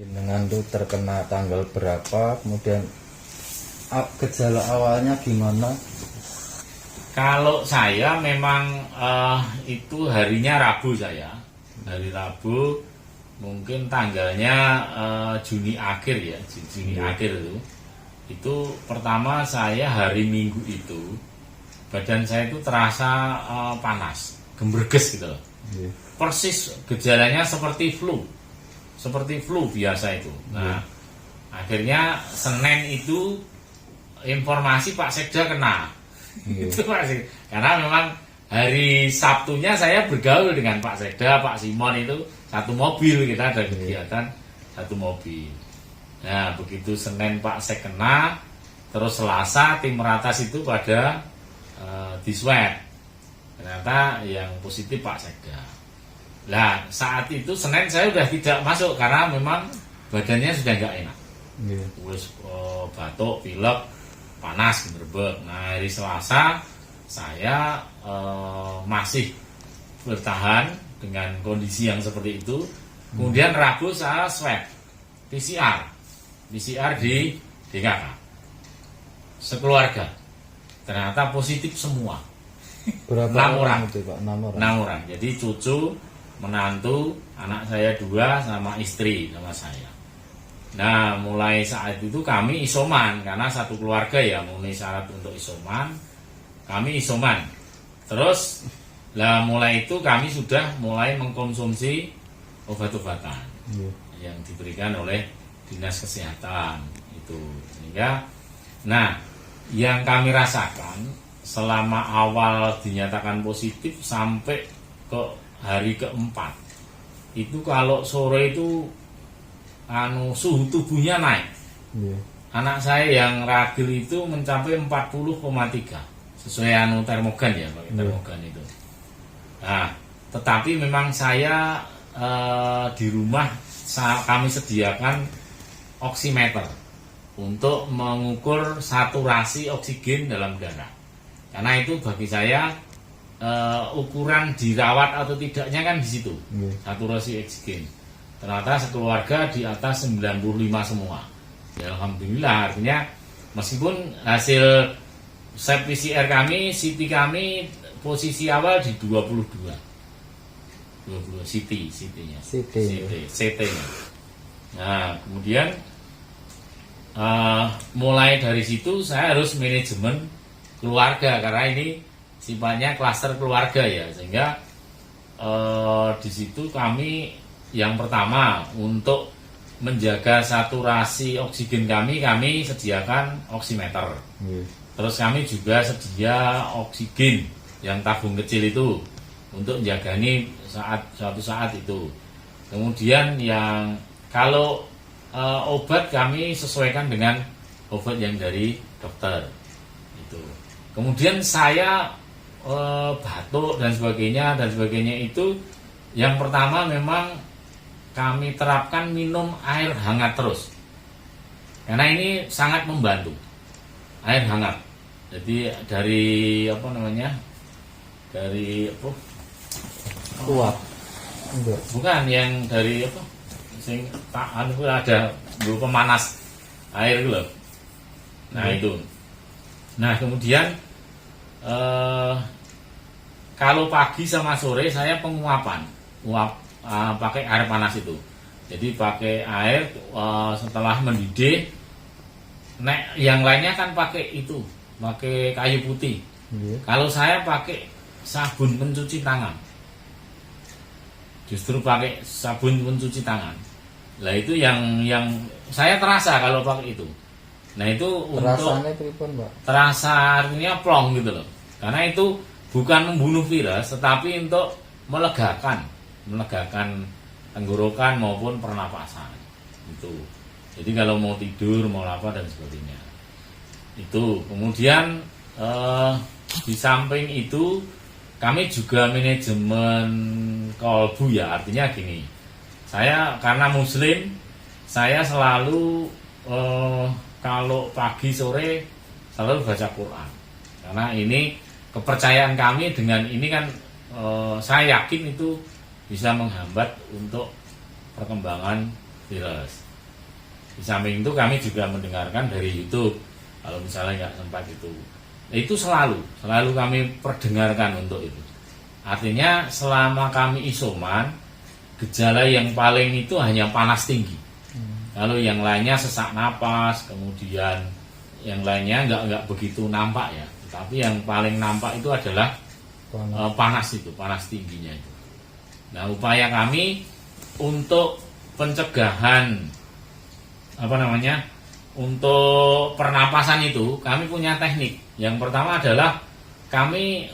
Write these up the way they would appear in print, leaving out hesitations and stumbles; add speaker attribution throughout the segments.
Speaker 1: Dengan tuh terkena tanggal berapa, kemudian gejala awalnya gimana?
Speaker 2: Kalau saya memang itu harinya Rabu saya. Hari Rabu mungkin tanggalnya Juni akhir ya, Juni akhir itu. Itu pertama saya hari Minggu itu badan saya itu terasa panas, gemberges gitu loh. Persis gejalanya seperti flu biasa itu. Nah, akhirnya Senin itu informasi Pak Sekda kena. Itu Pak Sekda. Karena memang hari Sabtunya saya bergaul dengan Pak Sekda, Pak Simon itu satu mobil, kita ada kegiatan satu mobil. Nah, begitu Senin Pak Sek kena, terus Selasa tim Meratas itu pada di swab. Ternyata yang positif Pak Sekda. Nah, saat itu Senin saya sudah tidak masuk karena memang badannya sudah nggak enak. Terus batuk, pilek, panas, gemerbek. Nah, hari Selasa saya masih bertahan dengan kondisi yang seperti itu. Kemudian Rabu saya swab PCR di DKK sekeluarga. Ternyata positif semua.
Speaker 1: Berapa
Speaker 2: 6 orang
Speaker 1: itu, Pak? 6 orang.
Speaker 2: 6 orang. Jadi cucu, menantu, anak saya 2 sama istri sama saya. Nah, mulai saat itu kami isoman karena satu keluarga ya memenuhi syarat untuk isoman. Kami isoman. Terus lah mulai itu kami sudah mulai mengkonsumsi obat-obatan yang diberikan oleh Dinas Kesehatan itu. Sehingga nah, yang kami rasakan selama awal dinyatakan positif sampai ke hari keempat itu kalau sore itu suhu tubuhnya naik. Anak saya yang ragil itu mencapai 40,3 sesuai termogan ya, pakai termogan itu. Nah, tetapi memang saya di rumah kami sediakan oximeter untuk mengukur saturasi oksigen dalam darah. Karena itu bagi saya ukuran dirawat atau tidaknya kan di situ. Saturasi oksigen. Ternyata sekeluarga di atas 95 semua. Ya, alhamdulillah, artinya meskipun hasil swab PCR kami, CT kami posisi awal di 22 CT-nya. Nah, kemudian mulai dari situ saya harus manajemen keluarga karena ini sifatnya klaster keluarga ya, sehingga di situ kami yang pertama untuk menjaga saturasi oksigen kami sediakan oximeter. Terus kami juga sedia oksigen yang tabung kecil itu untuk menjagani suatu saat itu. Kemudian yang kalau obat kami sesuaikan dengan obat yang dari dokter itu. Kemudian saya batuk dan sebagainya itu yang pertama memang kami terapkan minum air hangat terus. Karena ini sangat membantu. Air hangat. Jadi dari Dari
Speaker 1: Kuat. Enggak.
Speaker 2: Bukan yang dari sing ada pemanas air gitu loh. Nah, itu. Nah, kemudian kalau pagi sama sore saya penguapan, pakai air panas itu. Jadi pakai air setelah mendidih. Yang lainnya kan pakai kayu putih. Kalau saya pakai sabun pencuci tangan. Justru pakai sabun pencuci tangan. Lah itu yang saya terasa kalau pakai itu. Nah, itu
Speaker 1: Rasanya pripun, Pak?
Speaker 2: Terasa artinya plong gitu loh. Karena itu bukan membunuh virus, tetapi untuk melegakan tenggorokan maupun pernapasan. Itu. Jadi kalau mau tidur, mau apa dan sebagainya. Itu. Kemudian di samping itu kami juga manajemen kolbu ya, artinya gini. Saya karena muslim, saya selalu kalau pagi sore selalu baca Quran. Karena ini kepercayaan kami dengan ini kan saya yakin itu bisa menghambat untuk perkembangan virus. Di samping itu kami juga mendengarkan dari YouTube kalau misalnya nggak sempat itu. Itu selalu kami perdengarkan untuk itu. Artinya selama kami isoman, gejala yang paling itu hanya panas tinggi. Kalau yang lainnya sesak napas, kemudian yang lainnya nggak begitu nampak ya. Tapi yang paling nampak itu adalah panas tingginya itu. Nah, upaya kami untuk pencegahan untuk pernapasan itu kami punya teknik. Yang pertama adalah kami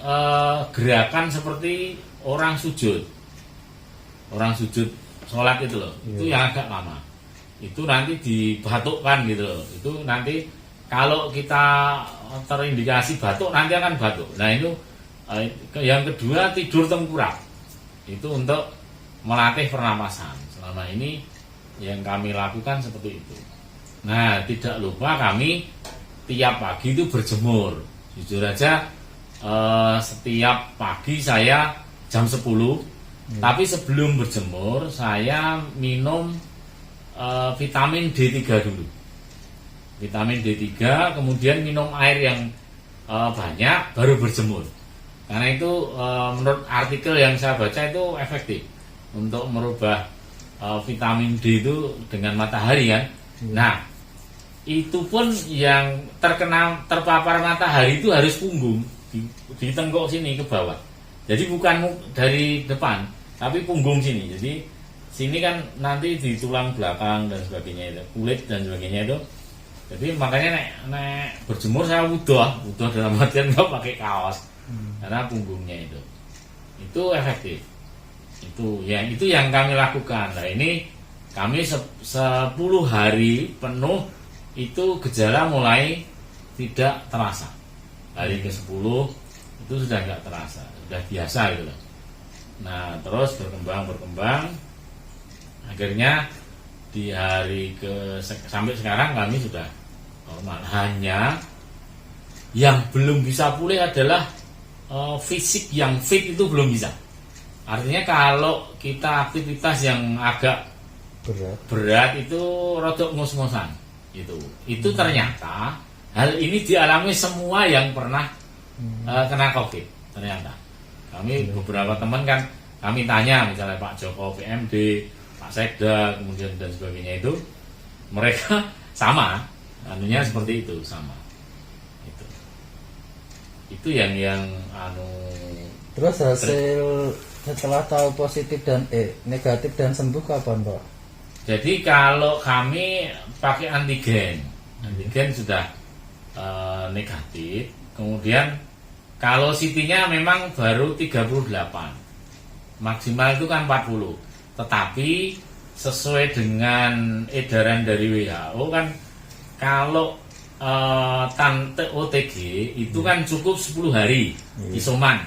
Speaker 2: gerakan seperti orang sujud sholat itu loh. Itu yang agak lama. Itu nanti dibatukkan gitu loh. Itu nanti kalau kita terindikasi batuk nanti akan batuk. Nah itu yang kedua tidur tengkurap. Itu untuk melatih pernapasan. Selama ini yang kami lakukan seperti itu. Nah tidak lupa kami tiap pagi itu berjemur. Jujur aja setiap pagi saya jam 10. Tapi sebelum berjemur saya minum vitamin D3 dulu. Vitamin D3, kemudian minum air yang banyak, baru berjemur. Karena itu menurut artikel yang saya baca itu efektif untuk merubah vitamin D itu dengan matahari kan. Nah, itu pun yang terpapar matahari itu harus punggung, di tengkuk sini ke bawah. Jadi bukan dari depan, tapi punggung sini. Jadi sini kan nanti di tulang belakang dan sebagainya itu, kulit dan sebagainya itu. Jadi makanya nek berjemur saya wuduh dalam artian nggak pakai kaos karena punggungnya itu efektif. Itu yang kami lakukan. Nah ini kami 10 hari penuh itu gejala mulai tidak terasa. Hari ke-10 itu sudah nggak terasa, sudah biasa gitu loh. Nah terus berkembang. Akhirnya di hari sampai sekarang kami sudah normal. Hanya yang belum bisa pulih adalah fisik yang fit itu belum bisa. Artinya kalau kita aktivitas yang agak berat itu rodok ngos-ngosan. Itu ternyata hal ini dialami semua yang pernah kena COVID. Ternyata kami beberapa teman kan kami tanya misalnya Pak Joko PMD, Pak Sekda, kemudian dan sebagainya itu, mereka sama, anunya seperti itu sama. Itu yang
Speaker 1: Terus hasil setelah tahu positif dan negatif dan sembuh kapan, Pak?
Speaker 2: Jadi kalau kami pakai antigen sudah negatif, kemudian kalau CT-nya memang baru 38, maksimal itu kan 40. Tetapi sesuai dengan edaran dari WHO kan kalau OTG itu kan cukup 10 hari isoman.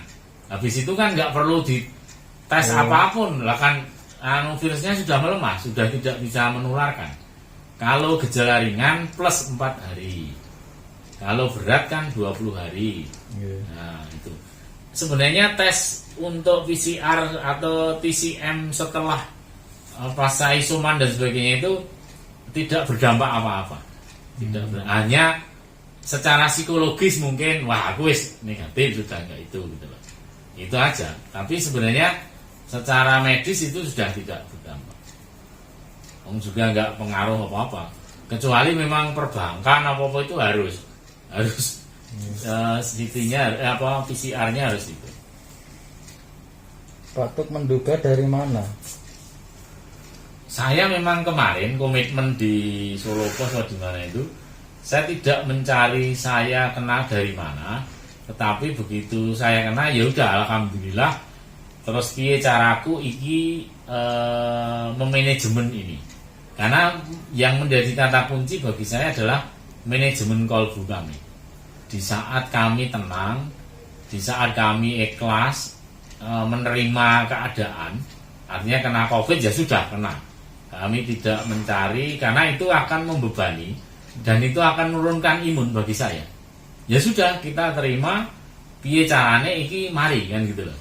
Speaker 2: Habis itu kan nggak perlu dites apapun lah kan, virusnya sudah melemah, sudah tidak bisa menularkan. Kalau gejala ringan plus 4 hari, kalau berat kan 20 hari. Nah itu sebenarnya tes untuk PCR atau TCM setelah pasca isoman dan sebagainya itu tidak berdampak apa-apa. Hanya secara psikologis mungkin wah aku wis negatif sudah enggak itu gitu loh. Itu aja. Tapi sebenarnya secara medis itu sudah tidak berdampak. Juga enggak pengaruh apa-apa. Kecuali memang perbankan apa-apa itu harus CT-nya PCR-nya harus itu.
Speaker 1: Pak Tuk menduga dari mana?
Speaker 2: Saya memang kemarin komitmen di Solo Pos atau di mana itu, saya tidak mencari saya kena dari mana, tetapi begitu saya kena ya udah alhamdulillah. Terus piye caraku iki memanajemen ini. Karena yang menjadi kata kunci bagi saya adalah manajemen kolbu kami. Di saat kami tenang, di saat kami ikhlas menerima keadaan, artinya kena COVID ya sudah kena. Kami tidak mencari karena itu akan membebani dan itu akan menurunkan imun bagi saya. Ya sudah kita terima, piye carane iki mari kan gitu loh.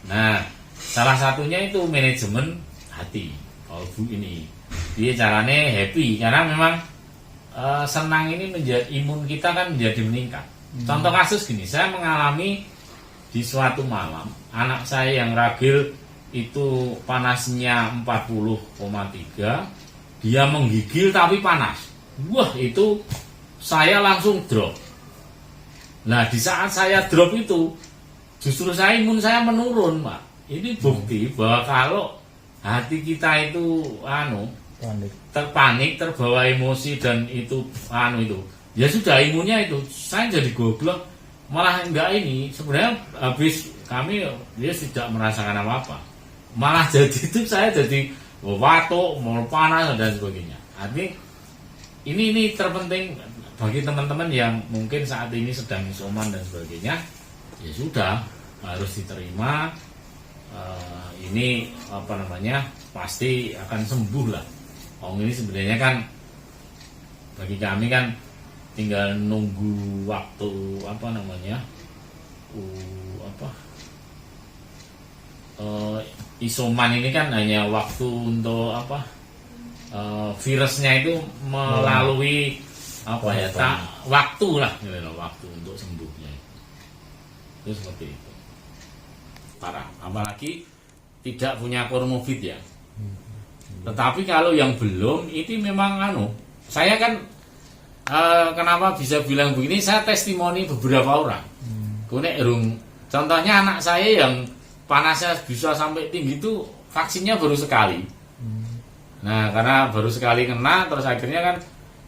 Speaker 2: Nah, salah satunya itu manajemen hati, kolbu ini. dia caranya happy karena memang senang ini menjadi imun kita kan menjadi meningkat. Contoh kasus gini, saya mengalami di suatu malam anak saya yang ragil itu panasnya 40,3, dia menggigil tapi panas. Wah, itu saya langsung drop. Nah, di saat saya drop itu justru imun saya menurun, Pak. Ini bukti bahwa kalau hati kita itu terpanik, terbawa emosi dan itu ya sudah imunnya itu saya jadi goblok, malah enggak ini sebenarnya habis kami dia tidak merasakan apa-apa, malah jadi itu saya jadi watuk, mau panas dan sebagainya. Artinya ini terpenting bagi teman-teman yang mungkin saat ini sedang isoman dan sebagainya, ya sudah harus diterima. Ini pasti akan sembuh lah. Ini sebenarnya kan bagi kami kan tinggal nunggu waktu isoman ini kan hanya waktu untuk virusnya itu melalui waktu lah, waktu untuk sembuhnya itu seperti itu. Parah, apalagi tidak punya komorbid ya. Tetapi kalau yang belum itu memang saya kan kenapa bisa bilang begini, saya testimoni beberapa orang. Contohnya anak saya yang panasnya bisa sampai tinggi itu vaksinnya baru sekali. Nah, karena baru sekali kena, terus akhirnya kan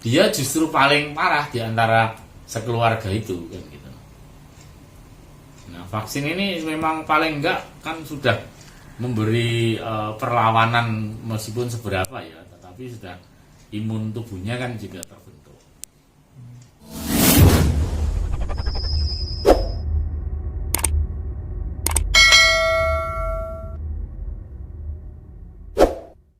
Speaker 2: dia justru paling parah di antara sekeluarga itu kan gitu. Nah, vaksin ini memang paling enggak kan sudah memberi perlawanan meskipun seberapa ya, tetapi sudah imun tubuhnya kan juga terbentuk.